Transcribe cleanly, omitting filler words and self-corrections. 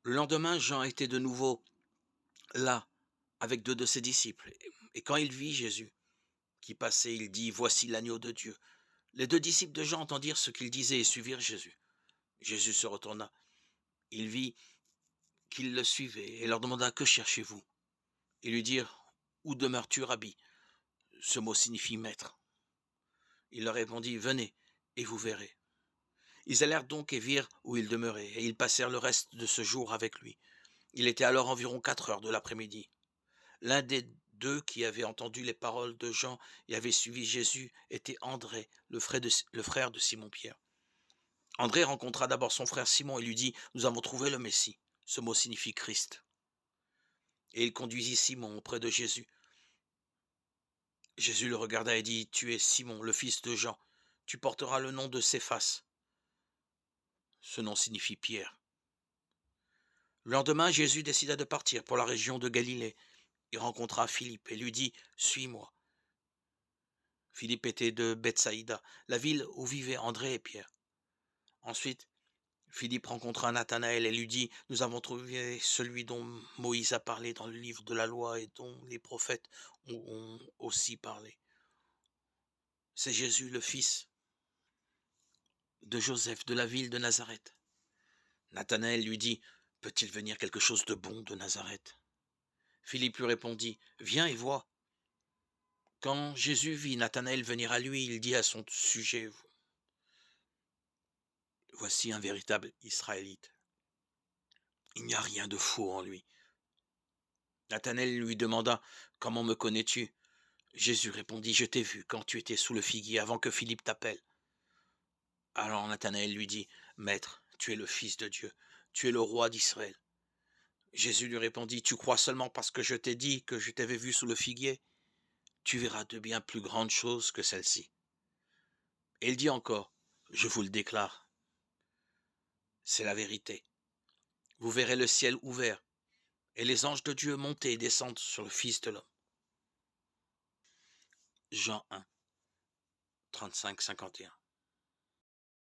Le lendemain, Jean était de nouveau là, avec 2 de ses disciples. Et quand il vit Jésus qui passait, il dit: «Voici l'agneau de Dieu». Les 2 disciples de Jean entendirent ce qu'il disait et suivirent Jésus. Jésus se retourna. Il vit qu'ils le suivaient et leur demanda: «Que cherchez-vous?» Ils lui dirent: «Où demeures-tu, Rabbi?» Ce mot signifie maître. Il leur répondit: «Venez et vous verrez». Ils allèrent donc et virent où il demeurait, et ils passèrent le reste de ce jour avec lui. Il était alors environ 4 heures de l'après-midi. L'un des 2 qui avait entendu les paroles de Jean et avait suivi Jésus était André, le frère de Simon-Pierre. André rencontra d'abord son frère Simon et lui dit: «Nous avons trouvé le Messie». Ce mot signifie Christ. Et il conduisit Simon auprès de Jésus. Jésus le regarda et dit: «Tu es Simon, le fils de Jean. Tu porteras le nom de Céphas». Ce nom signifie Pierre. Le lendemain, Jésus décida de partir pour la région de Galilée. Il rencontra Philippe et lui dit: «Suis-moi». Philippe était de Bethsaïda, la ville où vivaient André et Pierre. Ensuite, Philippe rencontra Nathanaël et lui dit: «Nous avons trouvé celui dont Moïse a parlé dans le livre de la loi et dont les prophètes ont aussi parlé. C'est Jésus, le fils de Joseph, de la ville de Nazareth». Nathanaël lui dit: «Peut-il venir quelque chose de bon de Nazareth?» Philippe lui répondit: «Viens et vois». Quand Jésus vit Nathanaël venir à lui, il dit à son sujet: «Voici un véritable Israélite. Il n'y a rien de faux en lui». Nathanaël lui demanda: «Comment me connais-tu?» Jésus répondit: «Je t'ai vu quand tu étais sous le figuier avant que Philippe t'appelle». Alors Nathanaël lui dit: «Maître, tu es le Fils de Dieu, tu es le roi d'Israël». Jésus lui répondit: «Tu crois seulement parce que je t'ai dit que je t'avais vu sous le figuier? Tu verras de bien plus grandes choses que celles-ci». Et il dit encore: «Je vous le déclare, c'est la vérité. Vous verrez le ciel ouvert et les anges de Dieu monter et descendre sur le Fils de l'homme». Jean 1, 35-51.